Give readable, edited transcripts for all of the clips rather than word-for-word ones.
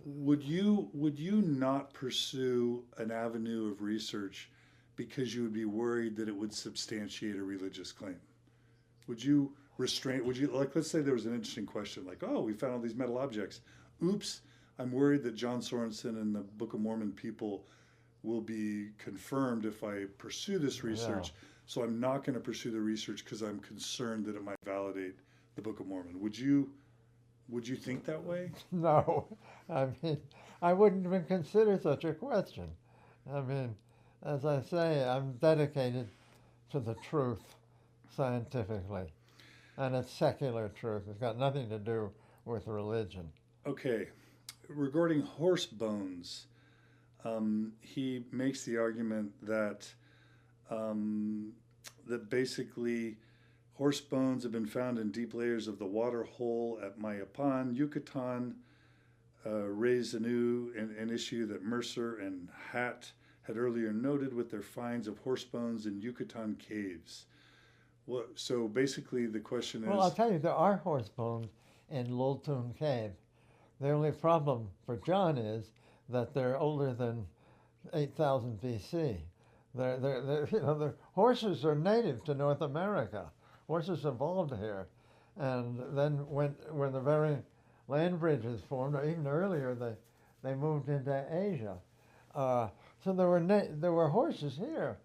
Would you not pursue an avenue of research because you would be worried that it would substantiate a religious claim? Would you restrain? Would you, like, let's say there was an interesting question like, oh, we found all these metal objects. Oops, I'm worried that John Sorenson and the Book of Mormon people will be confirmed if I pursue this Yeah. research. So I'm not going to pursue the research because I'm concerned that it might validate the Book of Mormon. Would you think that way? No, I mean, I wouldn't even consider such a question. I mean, as I say, I'm dedicated to the truth scientifically, and it's secular truth. It's got nothing to do with religion. Okay, regarding horse bones, he makes the argument um, that basically horse bones have been found in deep layers of the water hole at Mayapan, Yucatan, raised anew an issue that Mercer and Hatt had earlier noted with their finds of horse bones in Yucatan caves. Well, so basically the question Well, I'll is, tell you, there are horse bones in Lultun Cave. The only problem for John is that they're older than 8,000 BC. The horses are native to North America. Horses evolved here, and then when the very land bridges formed, or even earlier, they moved into Asia. So there were horses here,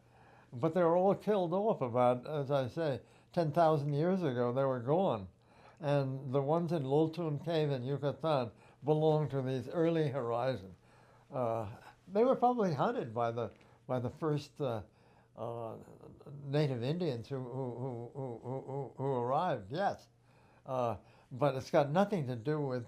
but they were all killed off about, as I say, 10,000 years ago. They were gone, and the ones in Lultun Cave in Yucatan belong to these early horizon. Uh, they were probably hunted by the first native Indians who arrived. Yes, uh, but it's got nothing to do with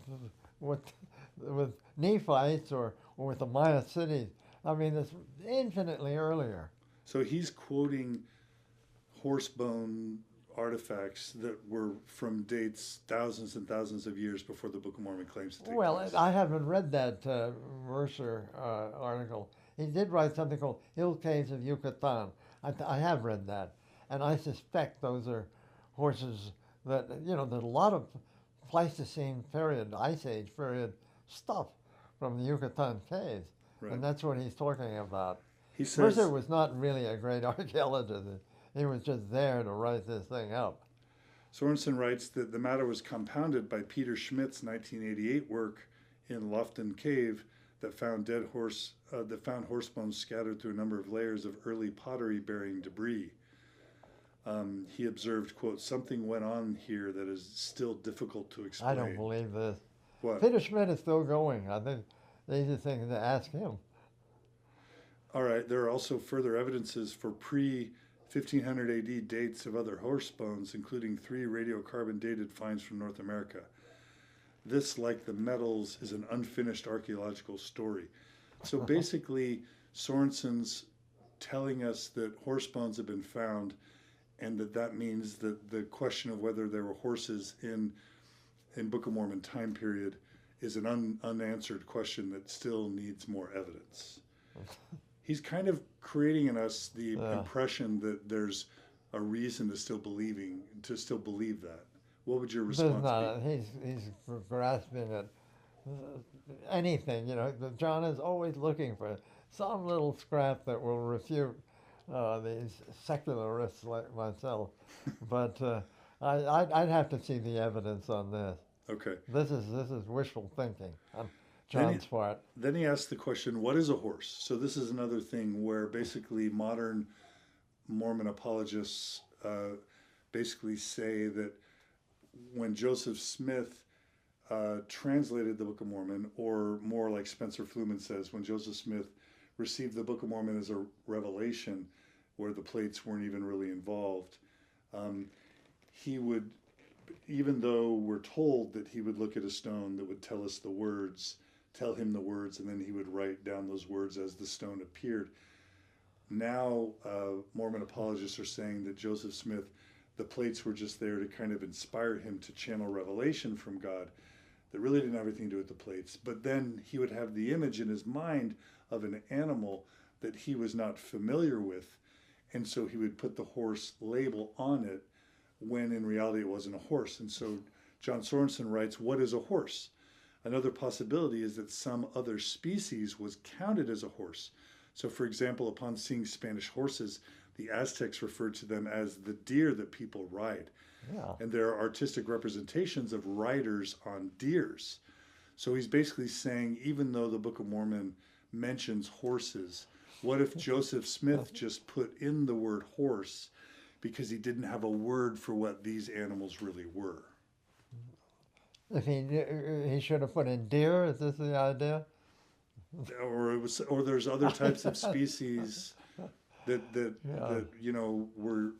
with Nephites or with the Maya cities. I mean, it's infinitely earlier. so he's quoting horse bone artifacts that were from dates thousands and thousands of years before the Book of Mormon claims to take Well, place. I haven't read that Mercer article. He did write something called Hill Caves of Yucatan. I have read that, and I suspect those are horses that, there's a lot of Pleistocene period, Ice Age period stuff from the Yucatan caves, Right. and that's what he's talking about. He Mercer says, was not really a great archaeologist. He was just there to write this thing up. Sorensen writes that the matter was compounded by Peter Schmidt's 1988 work in Lofton Cave that found horse bones scattered through a number of layers of early pottery bearing debris. He observed, quote, something went on here that is still difficult to I don't explain. believe this. What? Peter Schmidt is still going. I think the easiest thing is to ask him. All right, there are also further evidences for pre 1500 AD dates of other horse bones, including 3 radiocarbon dated finds from North America. This, like the metals, is an unfinished archaeological story. So basically, Sorensen's telling us that horse bones have been found, and that means that the question of whether there were horses in Book of Mormon time period is an unanswered question that still needs more evidence. He's kind of creating in us the impression that there's a reason to still believe that. What would your There's response not. He's grasping at anything. John is always looking for some little scrap that will refute these secularists like myself. But I'd have to see the evidence on this. be? Okay. This is wishful thinking on Then John's part. Then he asks the question, what is a horse? So this is another thing where basically modern Mormon apologists basically say that when Joseph Smith translated the Book of Mormon, or more like Spencer Fluman says, when Joseph Smith received the Book of Mormon as a revelation where the plates weren't even really involved, he would, even though we're told that he would look at a stone that would tell him the words, and then he would write down those words as the stone appeared. Now, Mormon apologists are saying that Joseph Smith, the plates were just there to kind of inspire him to channel revelation from God that really didn't have anything to do with the plates. But then he would have the image in his mind of an animal that he was not familiar with, and so he would put the horse label on it when in reality it wasn't a horse. And so John Sorensen writes, what is a horse? Another possibility is that some other species was counted as a horse. So, for example, upon seeing Spanish horses, the Aztecs referred to them as the deer that people ride. Yeah. And there are artistic representations of riders on deers. So he's basically saying, even though the Book of Mormon mentions horses, what if Joseph Smith just put in the word horse because he didn't have a word for what these animals really were? If he should have put in deer, is this the idea? Or there's other types of species that you know were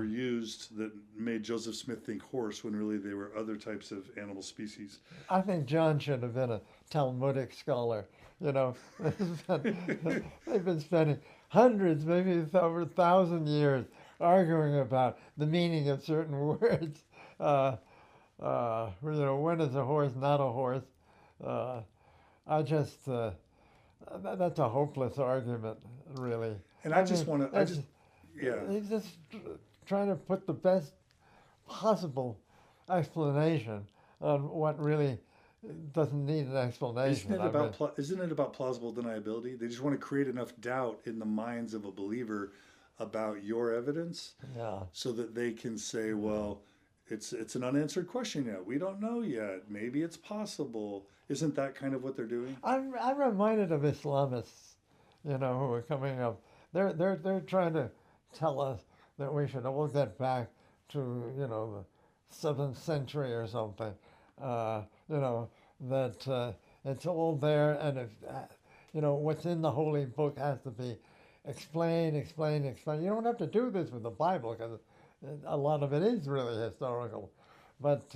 used that made Joseph Smith think horse when really they were other types of animal species. I think John should have been a Talmudic scholar. You know, they've been spending hundreds, maybe over 1,000 years arguing about the meaning of certain words. You know, when is a horse not a horse? That's a hopeless argument, really. And I just want to, yeah. He's just trying to put the best possible explanation on what really doesn't need an explanation. Isn't it about plausible deniability? They just want to create enough doubt in the minds of a believer about your evidence, so that they can say, well, it's an unanswered question yet. We don't know yet. Maybe it's possible. Isn't that kind of what they're doing? I'm reminded of Islamists, you know, who are coming up. They're trying to tell us that we should all get back to, you know, the 7th century or something. You know, that it's all there, and if you know what's in the Holy Book has to be explained. You don't have to do this with the Bible because a lot of it is really historical, but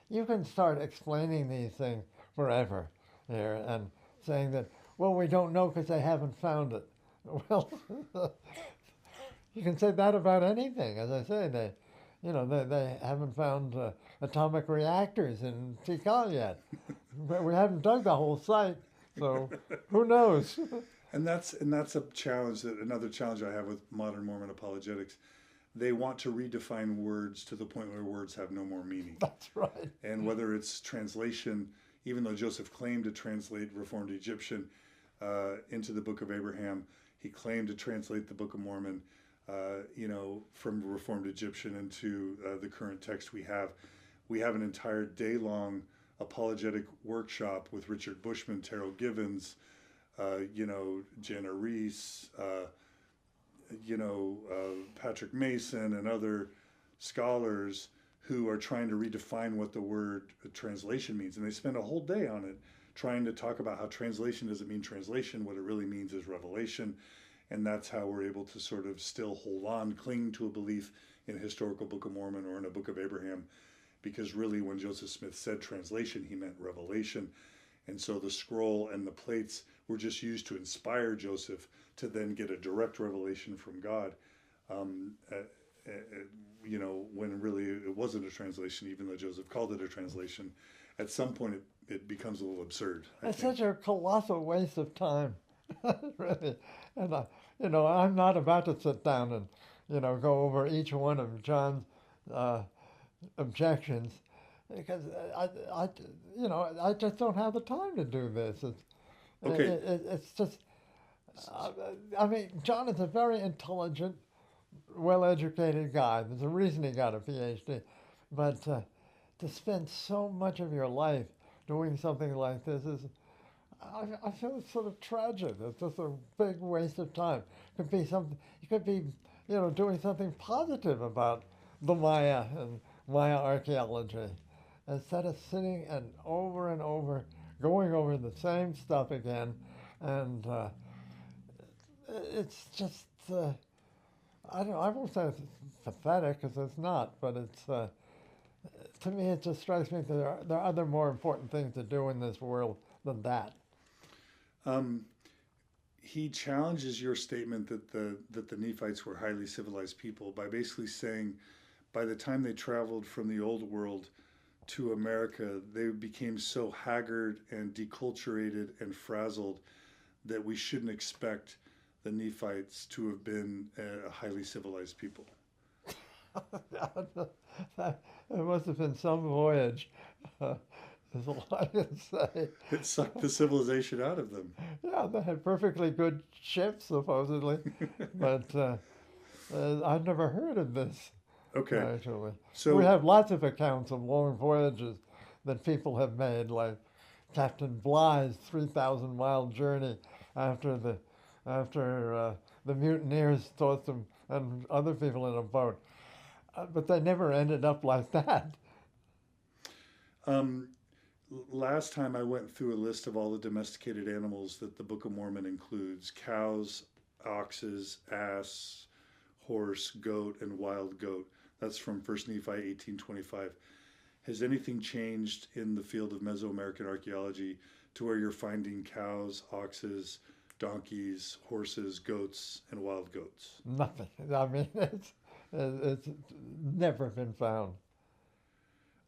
you can start explaining these things forever here and saying that, well, we don't know because they haven't found it. Well, you can say that about anything. As I say, they haven't found atomic reactors in Tikal yet. But we haven't dug the whole site, so who knows? And that's a challenge, another challenge I have with modern Mormon apologetics. They want to redefine words to the point where words have no more meaning. That's right. And whether it's translation, even though Joseph claimed to translate Reformed Egyptian into the Book of Abraham, he claimed to translate the Book of Mormon, you know, from Reformed Egyptian into the current text we have. We have an entire day-long apologetic workshop with Richard Bushman, Terrell Givens, you know, Jenna Reese, you know, Patrick Mason and other scholars who are trying to redefine what the word translation means. And they spend a whole day on it, trying to talk about how translation doesn't mean translation. What it really means is revelation. And that's how we're able to sort of still hold on, cling to a belief in a historical Book of Mormon or in a Book of Abraham. Because really when Joseph Smith said translation, he meant revelation. And so the scroll and the plates were just used to inspire Joseph to then get a direct revelation from God, you know, when really it wasn't a translation, even though Joseph called it a translation. At some point, it becomes a little absurd. It's such a colossal waste of time, really. And, you know, I'm not about to sit down and, you know, go over each one of John's objections, because I just don't have the time to do this. It's just, I mean, John is a very intelligent, well-educated guy. There's a reason he got a PhD. But to spend so much of your life doing something like this is, I feel it's sort of tragic. It's just a big waste of time. It could be something, you could be, you know, doing something positive about the Maya and Maya archaeology, instead of sitting and over going over the same stuff again. And it's just, I won't say it's pathetic, because it's not, but it's, to me, it just strikes me that there are other more important things to do in this world than that. He challenges your statement that the Nephites were highly civilized people by basically saying, by the time they traveled from the old world to America, they became so haggard and deculturated and frazzled that we shouldn't expect the Nephites to have been a highly civilized people. It must have been some voyage. is all I can say. It sucked the civilization out of them. Yeah, they had perfectly good ships, supposedly, but I've never heard of this, Okay, actually. We so have lots of accounts of long voyages that people have made, like Captain Bligh's 3,000-mile journey after the mutineers tossed him and other people in a boat. But they never ended up like that. um, last time I went through a list of all the domesticated animals that the Book of Mormon includes: cows, oxes, ass, horse, goat, and wild goat. That's from First Nephi 1825. Has anything changed in the field of Mesoamerican archaeology to where you're finding cows, oxes, donkeys, horses, goats, and wild goats? Nothing. I mean, it's never been found.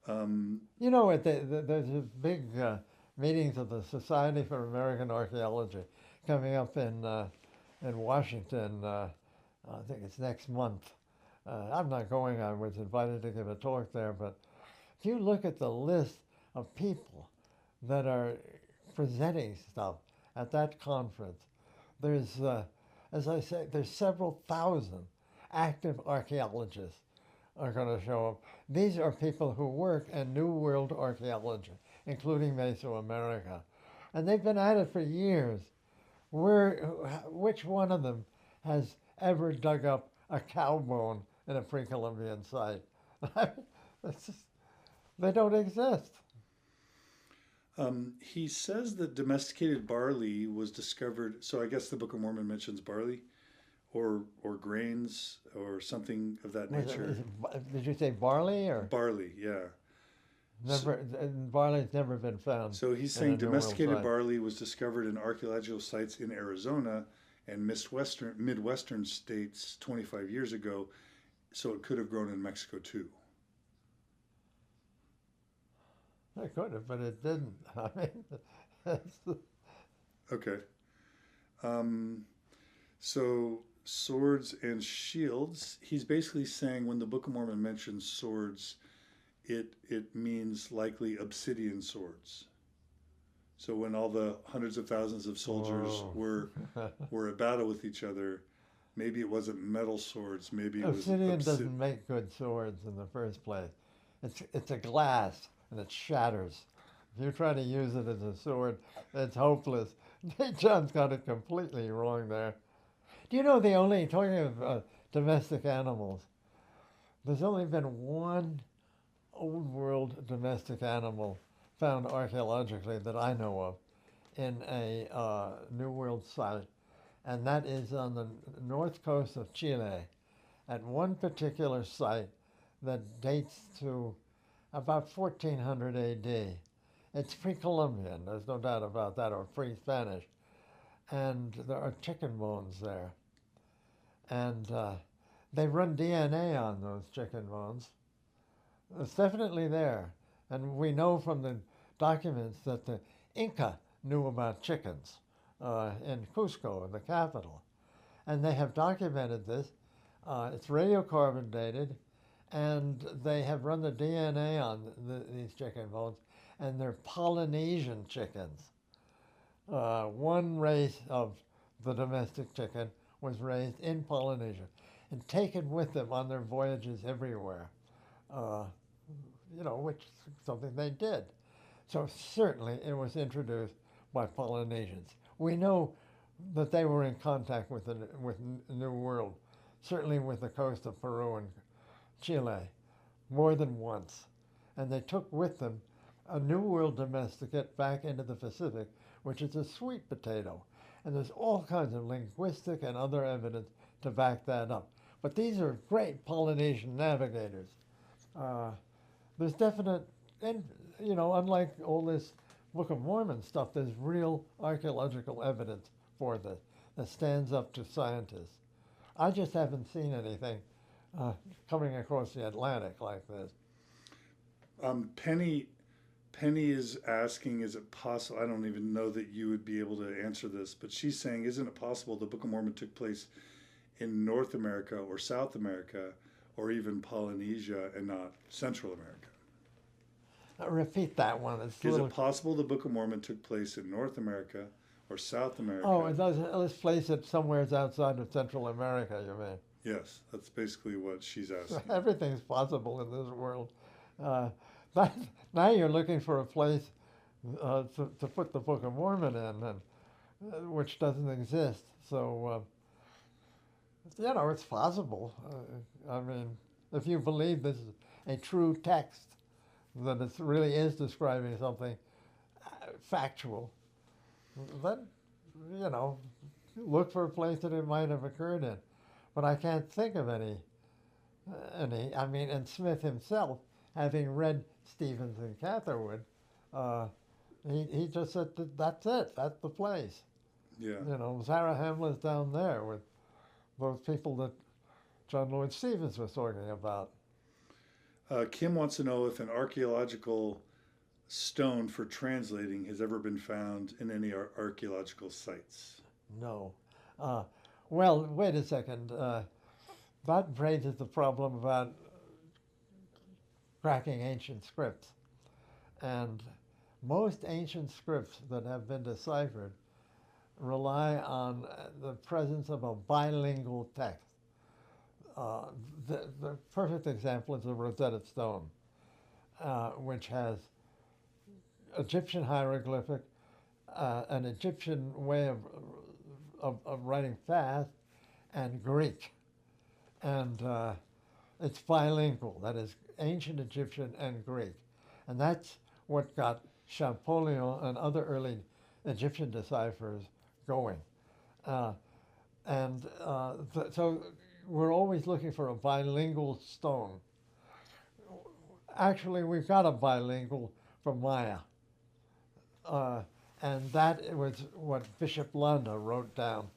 Um, You know, there's a big meetings of the Society for American Archaeology coming up in Washington. I think it's next month. I'm not going. I was invited to give a talk there, but if you look at the list of people that are presenting stuff at that conference, there's, as I say, there's several thousand active archaeologists are going to show up. These are people who work in New World archaeology, including Mesoamerica. And they've been at it for years. Which one of them has ever dug up a cow bone in a pre-Columbian site? It's just, they don't exist. he says that domesticated barley was discovered. So I guess the Book of Mormon mentions barley, or grains, or something of that nature. Did you say barley or Barley, yeah. never? Barley's never been found. So he's in saying a New World domesticated site. barley was discovered in archaeological sites in Arizona and Midwestern states 25 years ago, so it could have grown in Mexico too. It could have, but it didn't. I mean, Okay. So swords and shields. He's basically saying when the Book of Mormon mentions swords, it means likely obsidian swords. So when all the hundreds of thousands of soldiers Whoa. were at battle with each other, maybe it wasn't metal swords. Maybe it was Obsidian doesn't make good swords in the first place. It's a glass and it shatters. If you try to use it as a sword, it's hopeless. John's got it completely wrong there. Do you know talking of domestic animals, there's only been one old world domestic animal found archaeologically that I know of in a New World site, and that is on the north coast of Chile at one particular site that dates to about 1400 AD. It's pre-Columbian, there's no doubt about that, or pre-Spanish. And there are chicken bones there. And they run DNA on those chicken bones. It's definitely there. And we know from the documents that the Inca knew about chickens in Cusco, the capital. And they have documented this. It's radiocarbon dated, and they have run the DNA on these chicken bones, and they're Polynesian chickens. One race of the domestic chicken was raised in Polynesia and taken with them on their voyages everywhere, which is something they did. So certainly it was introduced by Polynesians. We know that they were in contact with the New World, certainly with the coast of Peru and Chile, more than once. And they took with them a New World domesticate back into the Pacific, which is a sweet potato. And there's all kinds of linguistic and other evidence to back that up. But these are great Polynesian navigators. There's definite, and unlike all this Book of Mormon stuff, there's real archaeological evidence for this that stands up to scientists. I just haven't seen anything coming across the Atlantic like this. Penny is asking, is it possible? I don't even know that you would be able to answer this, but she's saying, isn't it possible the Book of Mormon took place in North America or South America or even Polynesia and not Central America? Repeat that one. It's a Is little. it possible the Book of Mormon took place in North America or South America? Oh, it does. Let's place it somewhere outside of Central America. You mean? Yes, that's basically what she's asking. Everything's possible in this world. Uh, but now you're looking for a place to put the Book of Mormon in, and which doesn't exist. So it's possible. I mean, if you believe this is a true text, that it really is describing something factual, then look for a place that it might have occurred in. But I can't think of any. I mean, and Smith himself, having read Stevens and Catherwood, he just said that's it. That's the place. Yeah. Sarah Hamlin's down there with those people that John Lloyd Stevens was talking about. Kim wants to know if an archaeological stone for translating has ever been found in any archaeological sites. No. Well, wait a second. That raises the problem about cracking ancient scripts. And most ancient scripts that have been deciphered rely on the presence of a bilingual text. The perfect example is the Rosetta Stone, which has Egyptian hieroglyphic, an Egyptian way of writing fast, and Greek. And it's bilingual, that is ancient Egyptian and Greek. And that's what got Champollion and other early Egyptian decipherers going. So we're always looking for a bilingual stone. Actually, we've got a bilingual from Maya. And that was what Bishop Landa wrote down.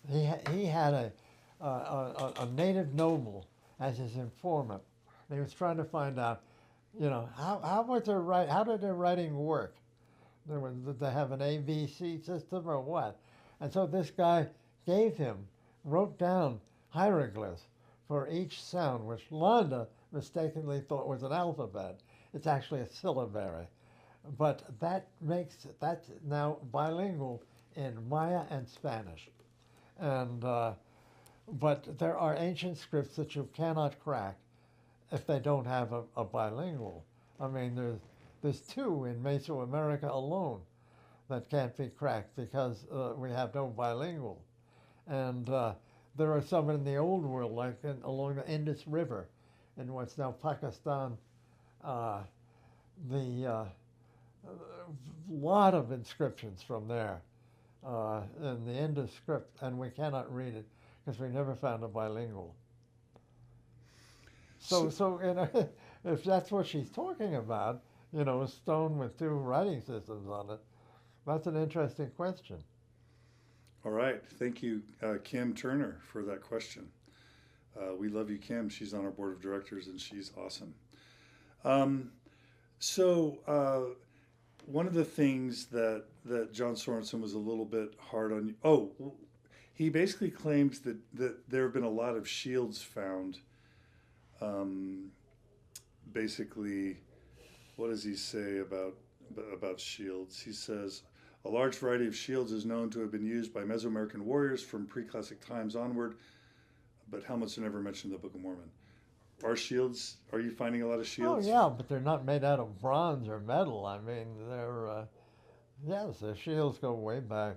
He had a native noble as his informant. And he was trying to find out, how did their writing work? Did they have an ABC system or what? And so this guy wrote down hieroglyphs for each sound, which Landa mistakenly thought was an alphabet. It's actually a syllabary. But that's now bilingual in Maya and Spanish. And but there are ancient scripts that you cannot crack if they don't have a bilingual. I mean, there's two in Mesoamerica alone that can't be cracked because we have no bilingual. And there are some in the old world, like along the Indus River in what's now Pakistan. Lot of inscriptions from there in the Indus script, and we cannot read it because we never found a bilingual. So if that's what she's talking about, a stone with two writing systems on it, that's an interesting question. All right. Thank you, Kim Turner, for that question. We love you, Kim. She's on our board of directors, and she's awesome. One of the things that John Sorenson was a little bit hard on, he basically claims that there have been a lot of shields found. Basically, what does he say about shields? He says, a large variety of shields is known to have been used by Mesoamerican warriors from pre-classic times onward, but helmets are never mentioned in the Book of Mormon. Are you finding a lot of shields? Oh, yeah, but they're not made out of bronze or metal. I mean, yes, the shields go way back.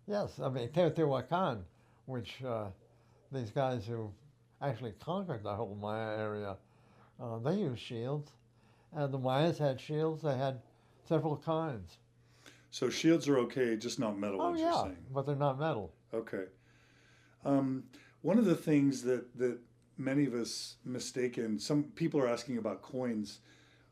Yes, I mean, Teotihuacan, which these guys who actually conquered the whole Maya area, they used shields. And the Mayas had shields. They had several kinds. So shields are okay, just not metal, oh, what yeah, you're saying. But they're not metal. Okay. One of the things that many of us mistaken, some people are asking about coins.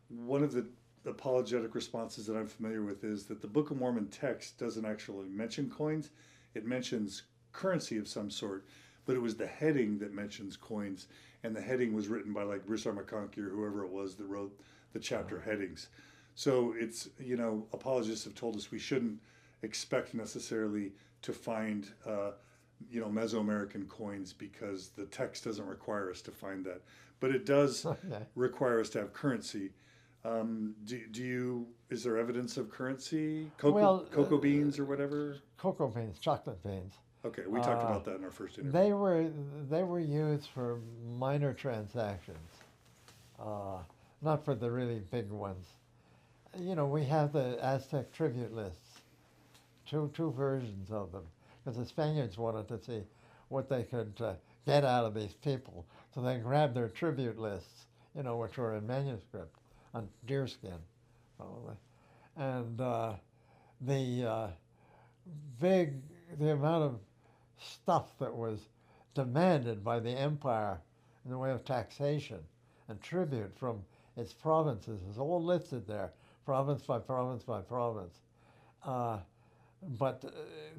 One of the apologetic responses that I'm familiar with is that the Book of Mormon text doesn't actually mention coins. It mentions currency of some sort, but it was the heading that mentions coins, and the heading was written by like Bruce R. McConkie or whoever it was that wrote the chapter headings. So it's, apologists have told us we shouldn't expect necessarily to find Mesoamerican coins because the text doesn't require us to find that. But it does require us to have currency. Is there evidence of currency? Cocoa beans or whatever? Cocoa beans, chocolate beans. Okay, we talked about that in our first interview. They were used for minor transactions, not for the really big ones. You know, we have the Aztec tribute lists, two versions of them, because the Spaniards wanted to see what they could get out of these people. So they grabbed their tribute lists, you know, which were in manuscript on deerskin, probably. And the amount of stuff that was demanded by the empire in the way of taxation and tribute from its provinces is all listed there, province by province by province. But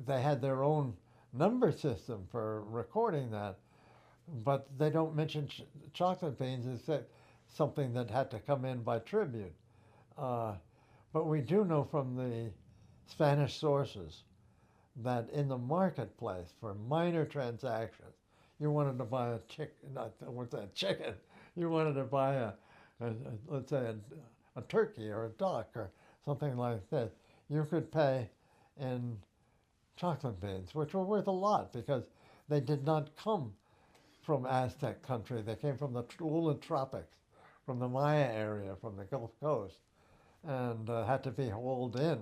they had their own number system for recording that, but they don't mention chocolate beans as something that had to come in by tribute. But we do know from the Spanish sources that in the marketplace for minor transactions, you wanted to buy a chicken, you wanted to buy let's say a turkey or a duck or something like this, you could pay in chocolate beans, which were worth a lot because they did not come from Aztec country. They came from the Lowland tropics, from the Maya area, from the Gulf Coast, and had to be hauled in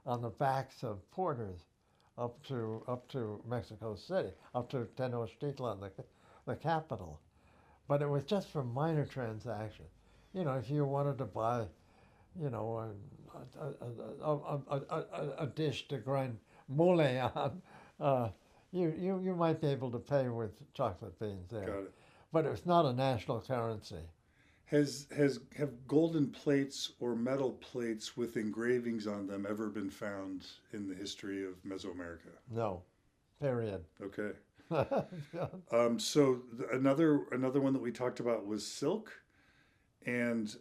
on the backs of porters up to Mexico City, up to Tenochtitlan, the capital. But it was just for minor transactions. You know, if you wanted to buy, you know, a dish to grind mole on, you might be able to pay with chocolate beans there. Got it. But it's not a national currency. Have golden plates or metal plates with engravings on them ever been found in the history of Mesoamerica? No, period. Okay. So another one that we talked about was silk, and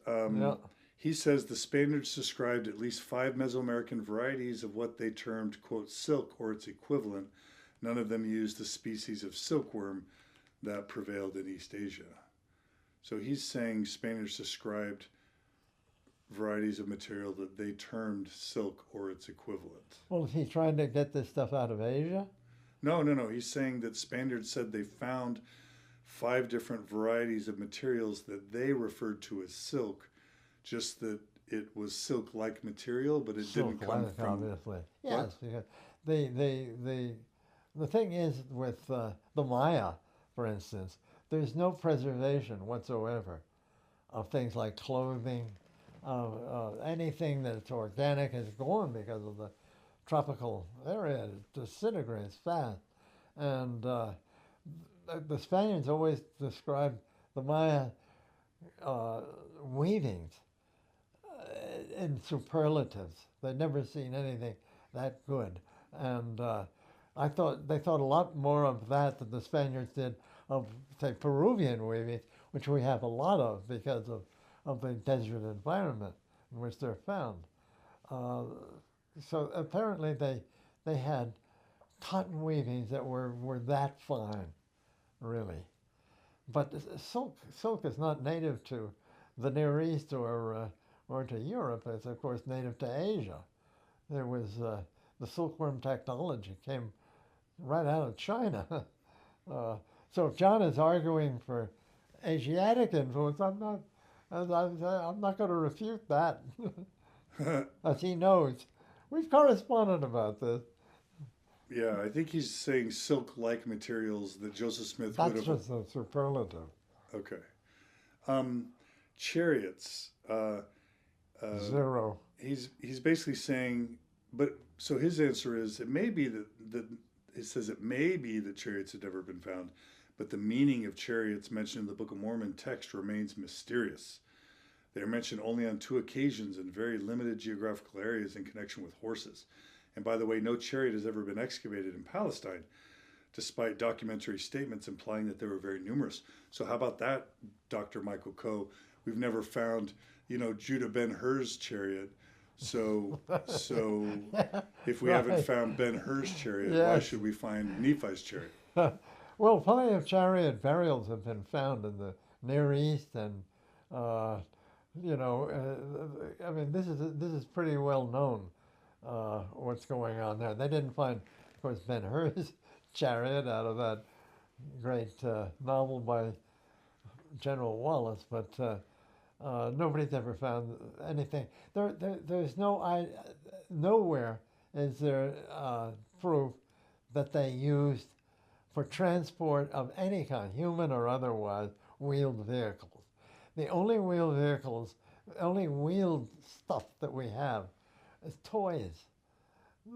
he says the Spaniards described at least 5 Mesoamerican varieties of what they termed, quote, silk or its equivalent. None of them used the species of silkworm that prevailed in East Asia. So he's saying Spaniards described varieties of material that they termed silk or its equivalent. Well, is he trying to get this stuff out of Asia? No. He's saying that Spaniards said they found 5 different varieties of materials that they referred to as silk, just that it was silk-like material, but it didn't come from... Obviously. Yes. Because the thing is with the Maya, for instance, there's no preservation whatsoever of things like clothing, anything that's organic is gone because of the tropical area. It disintegrates fast. And the Spaniards always described the Maya weavings in superlatives. They'd never seen anything that good. And they thought a lot more of that than the Spaniards did of, say, Peruvian weaving, which we have a lot of because of the desert environment in which they're found. So apparently they had cotton weavings that were that fine, really. But silk is not native to the Near East or to Europe. It's, of course, native to Asia. There was the silkworm technology came right out of China. So if John is arguing for Asiatic influence, I'm not going to refute that, as he knows. We've corresponded about this. Yeah, I think he's saying silk-like materials that Joseph Smith would have... That's just a superlative. Okay. Chariots. 0. He's basically saying, so his answer is, it may be that it says it may be that chariots had never been found, but the meaning of chariots mentioned in the Book of Mormon text remains mysterious. They are mentioned only on 2 occasions in very limited geographical areas in connection with horses. And by the way, no chariot has ever been excavated in Palestine, despite documentary statements implying that they were very numerous. So how about that, Dr. Michael Coe? We've never found, Judah Ben-Hur's chariot. So if we haven't found Ben-Hur's chariot, why should we find Nephi's chariot? Well, plenty of chariot burials have been found in the Near East and you know, I mean, this is pretty well known what's going on there. They didn't find, of course, Ben-Hur's chariot out of that great novel by General Wallace, but nobody's ever found anything. There's nowhere is there proof that they used for transport of any kind, human or otherwise, wheeled vehicles. The only wheeled stuff that we have is toys.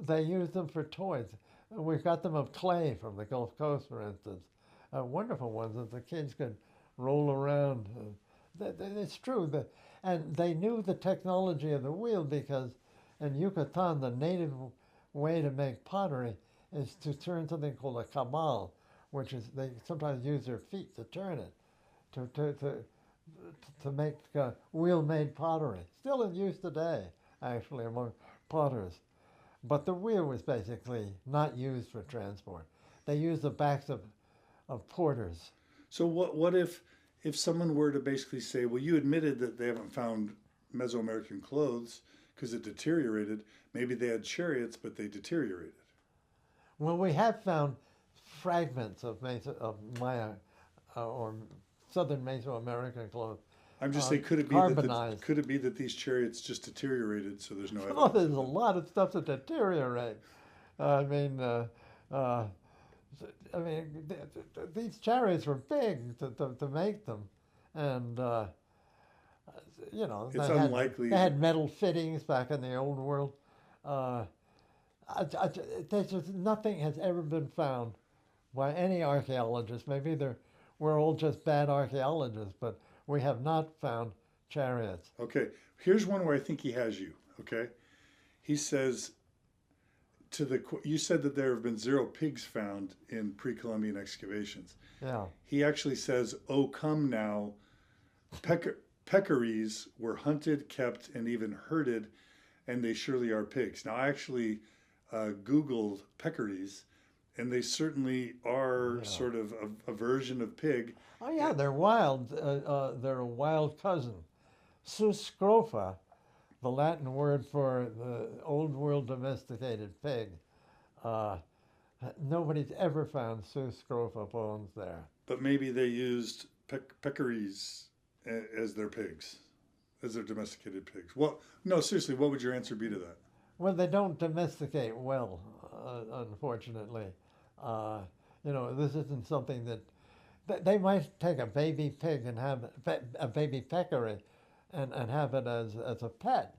They use them for toys. We've got them of clay from the Gulf Coast, for instance, wonderful ones that the kids could roll around. It's true that, and they knew the technology of the wheel because in Yucatan, the native way to make pottery is to turn something called a cabal, which is they sometimes use their feet to turn it, to make wheel-made pottery. Still in use today, actually, among potters. But the wheel was basically not used for transport. They used the backs of porters. So what if someone were to basically say, well, you admitted that they haven't found Mesoamerican clothes because it deteriorated. Maybe they had chariots, but they deteriorated. Well, we have found fragments of Maya or southern Mesoamerican clothes. I'm just saying, could it be that these chariots just deteriorated, so there's no evidence? Oh, there's a lot of stuff that deteriorate. I mean, these chariots were big to make them, and you know, it's unlikely. They had metal fittings back in the old world. There's just nothing has ever been found by any archaeologist. Maybe we're all just bad archaeologists, but we have not found chariots. Okay, here's one where I think he has you. Okay, he says you said that there have been 0 pigs found in pre-Columbian excavations. Yeah. He actually says, "Oh, come now, Peccaries were hunted, kept, and even herded, and they surely are pigs." Now, I actually Googled Peccaries, and they certainly are sort of a version of pig. Oh yeah, they're wild. They're a wild cousin. Sus scrofa, the Latin word for the old world domesticated pig. Nobody's ever found Sus scrofa bones there. But maybe they used Peccaries as their pigs, as their domesticated pigs. Well, no, seriously, what would your answer be to that? Well, they don't domesticate well, unfortunately. You know, this isn't something that they might take a baby pig and have a baby peccary and have it as a pet.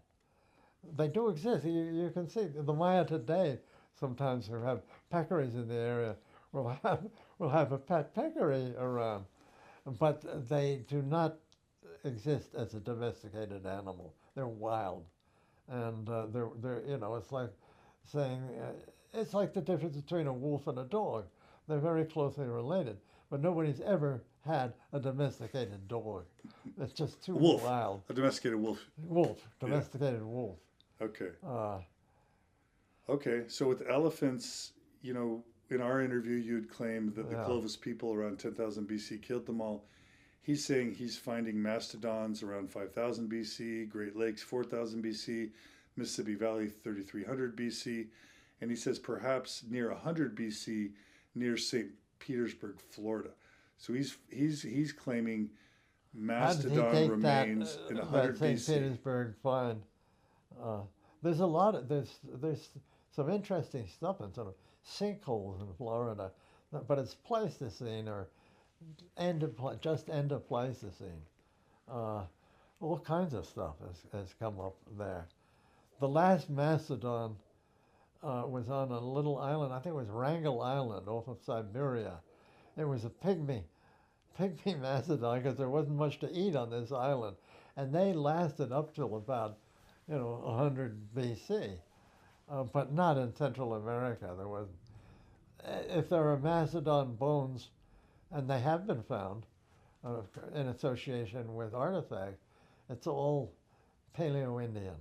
They do exist. You can see the Maya today sometimes who have peccaries in the area will have a pet peccary around, but they do not exist as a domesticated animal. They're wild, and they're you know, it's like saying it's like the difference between a wolf and a dog. They're very closely related, but nobody's ever had a domesticated dog. It's just too wild. A domesticated wolf. Domesticated wolf. Okay. Okay, so with elephants, you know, in our interview, you'd claimed that the Clovis people around 10,000 BC killed them all. He's saying he's finding mastodons around 5,000 BC, Great Lakes 4,000 BC, Mississippi Valley 3,300 BC, and he says perhaps near 100 BC near St. Petersburg, Florida. So he's claiming mastodon remains in 100 BC. St. Petersburg find. There's a lot of there's some interesting stuff in some sinkholes in Florida, but it's Pleistocene or end of Pleistocene. All kinds of stuff has come up there. The last mastodon was on a little island. I think it was Wrangel Island off of Siberia. It was a pygmy mastodon because there wasn't much to eat on this island, and they lasted up till about 100 BC, but not in Central America. There was, if there are mastodon bones, and they have been found in association with artifacts, it's all Paleo-Indian.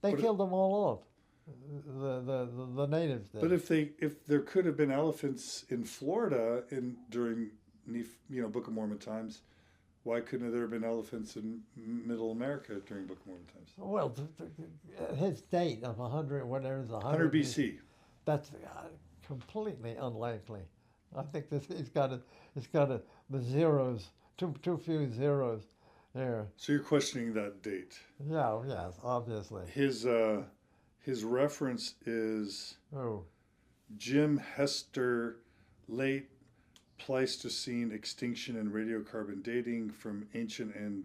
They killed them all off. The natives did. But if there could have been elephants in Florida during Book of Mormon times, Why couldn't there have been elephants in Middle America during Book of Mormon times? Well, his date of 100, whatever it is, 100 BC. That's completely unlikely. I think the zeros, too few zeros there. So you're questioning that date. Yeah, yes, obviously. His reference is Jim Hester, late Pleistocene extinction and radiocarbon dating from ancient and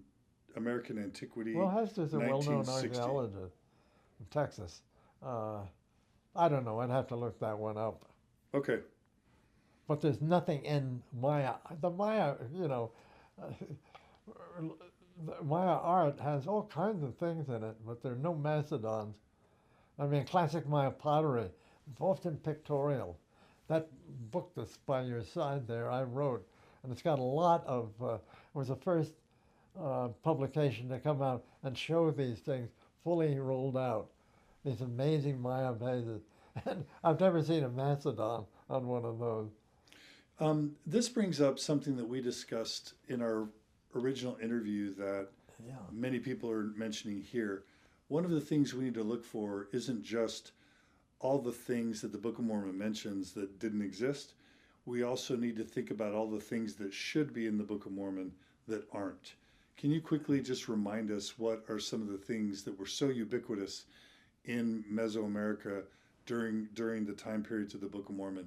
American antiquity. Well, Hester's a well-known archaeologist from Texas. I don't know. I'd have to look that one up. Okay. But there's nothing in Maya. The Maya, the Maya art has all kinds of things in it, but there are no mastodons. I mean, classic Maya pottery, often pictorial. That book that's by your side there, I wrote, and it's got a lot of, it was the first publication to come out and show these things fully rolled out, these amazing Maya vases. And I've never seen a mastodon on one of those. This brings up something that we discussed in our original interview that many people are mentioning here. One of the things we need to look for isn't just all the things that the Book of Mormon mentions that didn't exist. We also need to think about all the things that should be in the Book of Mormon that aren't. Can you quickly just remind us what are some of the things that were so ubiquitous in Mesoamerica during the time periods of the Book of Mormon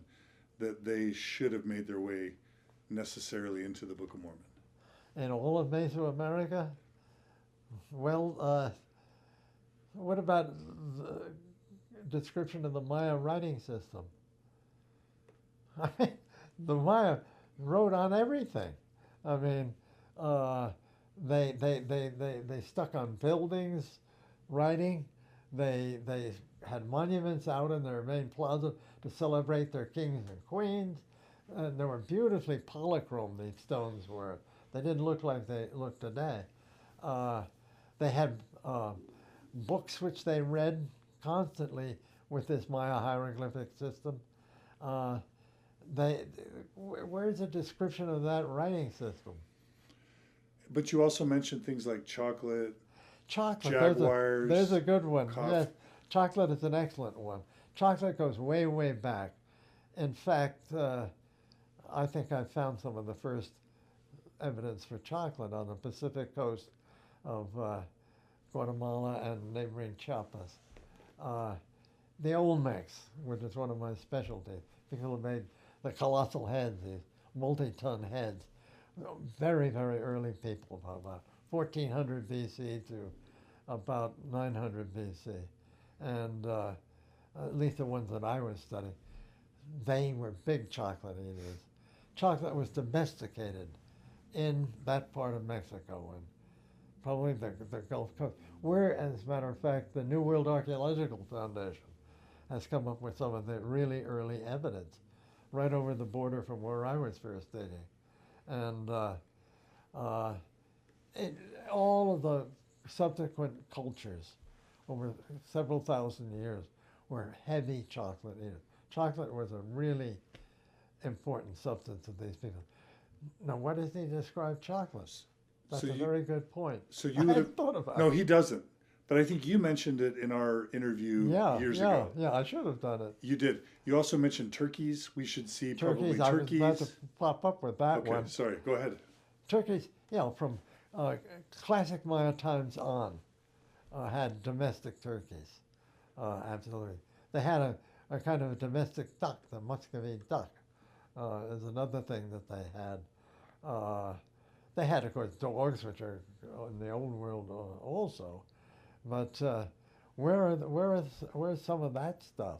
that they should have made their way necessarily into the Book of Mormon? In all of Mesoamerica? Well, what about the description of the Maya writing system? I mean, the Maya wrote on everything. I mean, they stuck on buildings writing. They had monuments out in their main plaza to celebrate their kings and queens. And they were beautifully polychrome, these stones were. They didn't look like they look today. They had books which they read constantly with this Maya hieroglyphic system. Where's a description of that writing system? But you also mentioned things like chocolate, jaguars. There's a good one. Yes, chocolate is an excellent one. Chocolate goes way, way back. In fact, I think I found some of the first evidence for chocolate on the Pacific coast of Guatemala and neighboring Chiapas. The Olmecs, which is one of my specialties. People have made the colossal heads, these multi-ton heads. Very, very early people, about 1400 BC to about 900 BC. And at least the ones that I was studying, they were big chocolate eaters. Chocolate was domesticated in that part of Mexico and probably the Gulf Coast, where, as a matter of fact, the New World Archaeological Foundation has come up with some of the really early evidence right over the border from where I was first digging. And all of the subsequent cultures over several thousand years were heavy chocolate eaters. Chocolate was a really important substance of these people. Now, what does he describe chocolate? That's a very good point. So you would have thought about it. No, he doesn't. But I think you mentioned it in our interview years ago. Yeah, I should have done it. You did. You also mentioned turkeys. We should see turkeys. probably turkeys. I was about to pop up with that one. Okay, sorry. Go ahead. Turkeys, from classic Maya times on, had domestic turkeys. Absolutely. They had a kind of a domestic duck, the Muscovy duck, is another thing that they had. They had, of course, dogs, which are in the old world also. But where's some of that stuff?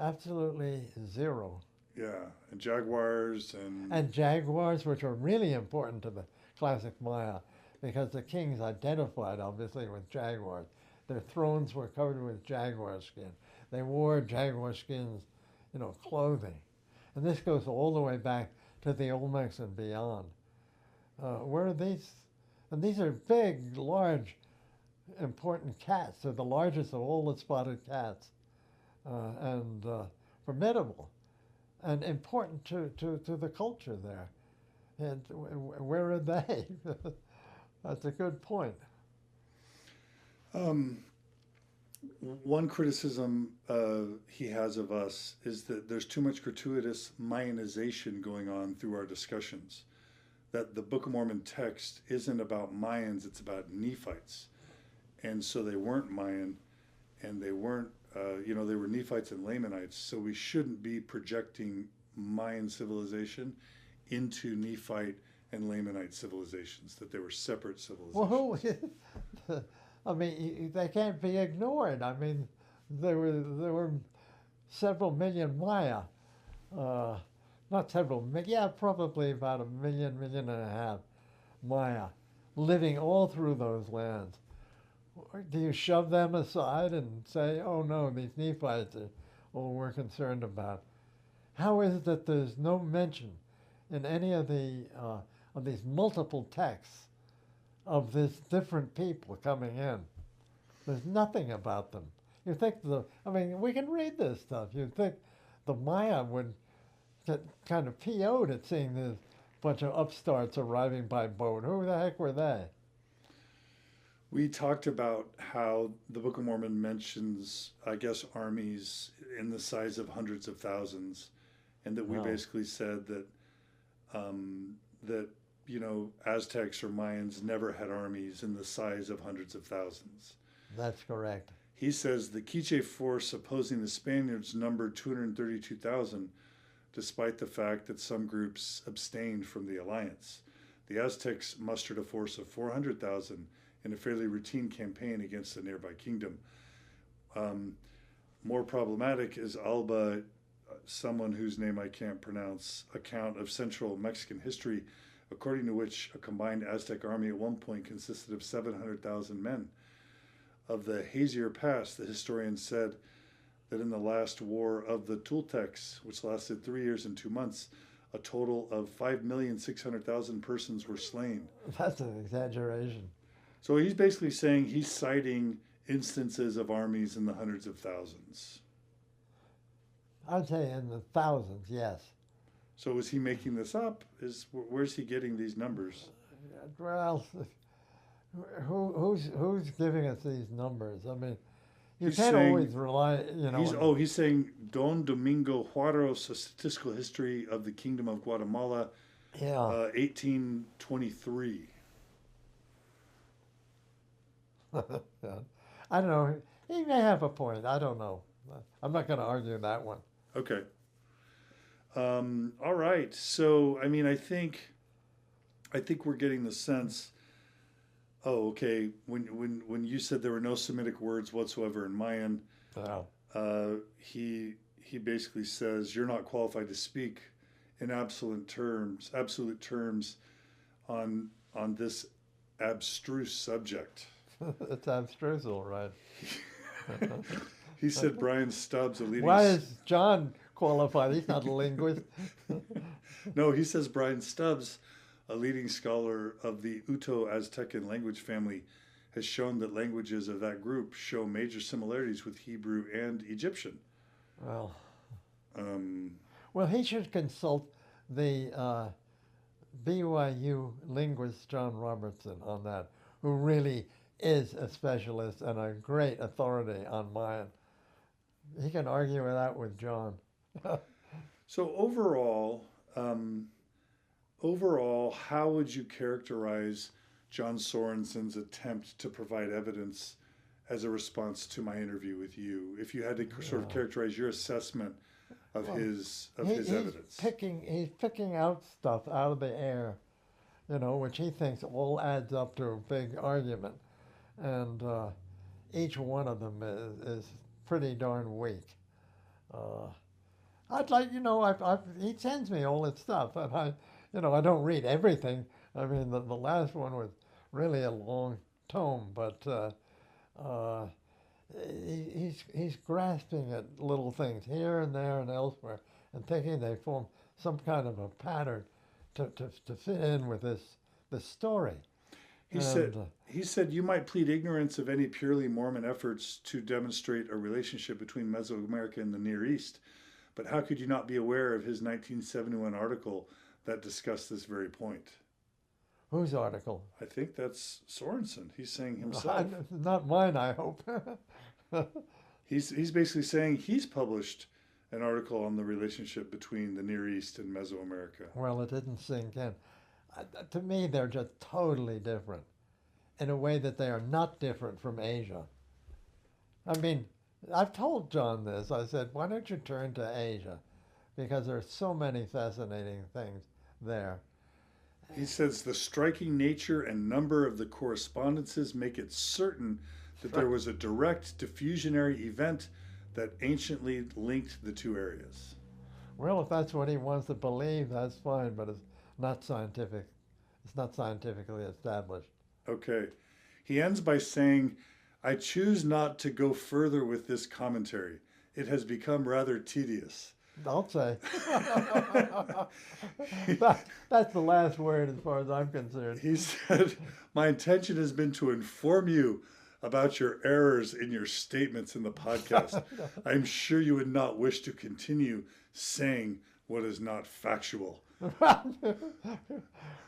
Absolutely zero. Yeah, and jaguars and jaguars, which are really important to the classic Maya, because the kings identified obviously with jaguars. Their thrones were covered with jaguar skin. They wore jaguar skins, clothing, and this goes all the way back to the Olmecs and beyond. Where are these? And these are big, large, important cats. They're the largest of all the spotted cats, and formidable, and important to the culture there. And where are they? That's a good point. One criticism he has of us is that there's too much gratuitous Mayanization going on through our discussions. That the Book of Mormon text isn't about Mayans, it's about Nephites. And so they weren't Mayan, and they weren't, they were Nephites and Lamanites. So we shouldn't be projecting Mayan civilization into Nephite and Lamanite civilizations, that they were separate civilizations. Well, who? I mean, they can't be ignored. I mean, there were several million Maya, not several, yeah, probably about a million, million and a half Maya living all through those lands. Do you shove them aside and say, oh no, these Nephites are all we're concerned about? How is it that there's no mention in any of these multiple texts of these different people coming in? There's nothing about them. You think we can read this stuff. You'd think the Maya would get kind of PO'd at seeing this bunch of upstarts arriving by boat. Who the heck were they? We talked about how the Book of Mormon mentions, I guess, armies in the size of hundreds of thousands, and that we basically said that Aztecs or Mayans never had armies in the size of hundreds of thousands. That's correct. He says the Quiche force opposing the Spaniards numbered 232,000, despite the fact that some groups abstained from the alliance. The Aztecs mustered a force of 400,000 in a fairly routine campaign against a nearby kingdom. More problematic is Alba, someone whose name I can't pronounce, account of central Mexican history, according to which a combined Aztec army at one point consisted of 700,000 men. Of the hazier past, the historian said that in the last war of the Toltecs, which lasted 3 years and 2 months, a total of 5,600,000 persons were slain. That's an exaggeration. So he's basically saying he's citing instances of armies in the hundreds of thousands. I'd say in the thousands, yes. So is he making this up? Where's he getting these numbers? Well, who's giving us these numbers? I mean, you can't always rely, He's saying Don Domingo Juaro's A Statistical History of the Kingdom of Guatemala, 1823. I don't know. He may have a point. I don't know. I'm not going to argue that one. Okay. All right. So, I mean, I think we're getting the sense. Oh, okay. When you said there were no Semitic words whatsoever in Mayan, he basically says you're not qualified to speak in absolute terms on this abstruse subject. It's abstruse, all right. He said Brian Stubbs, a leading... Why is John qualified? He's not a linguist. No, he says Brian Stubbs, a leading scholar of the Uto-Aztecan language family, has shown that languages of that group show major similarities with Hebrew and Egyptian. Well, he should consult the BYU linguist John Robertson on that, who really is a specialist and a great authority on Mayan. He can argue it out with John. So overall, how would you characterize John Sorenson's attempt to provide evidence as a response to my interview with you? If you had to sort of characterize your assessment of his evidence. He's picking out stuff out of the air, which he thinks all adds up to a big argument. And each one of them is pretty darn weak. I'd like, he sends me all his stuff, and I don't read everything. I mean, the last one was really a long tome, but he's grasping at little things here and there and elsewhere, and thinking they form some kind of a pattern to fit in with this story. He said you might plead ignorance of any purely Mormon efforts to demonstrate a relationship between Mesoamerica and the Near East, but how could you not be aware of his 1971 article that discuss this very point. Whose article? I think that's Sorenson. He's saying himself. Not mine, I hope. He's basically saying he's published an article on the relationship between the Near East and Mesoamerica. Well, it didn't sink in. To me, they're just totally different in a way that they are not different from Asia. I mean, I've told John this. I said, why don't you turn to Asia? Because there's so many fascinating things there. He says the striking nature and number of the correspondences make it certain that there was a direct diffusionary event that anciently linked the two areas. Well, if that's what he wants to believe, that's fine, but it's not scientific. It's not scientifically established. Okay. He ends by saying, I choose not to go further with this commentary. It has become rather tedious. I'll say. That's the last word as far as I'm concerned. He said, my intention has been to inform you about your errors in your statements in the podcast. I'm sure you would not wish to continue saying what is not factual.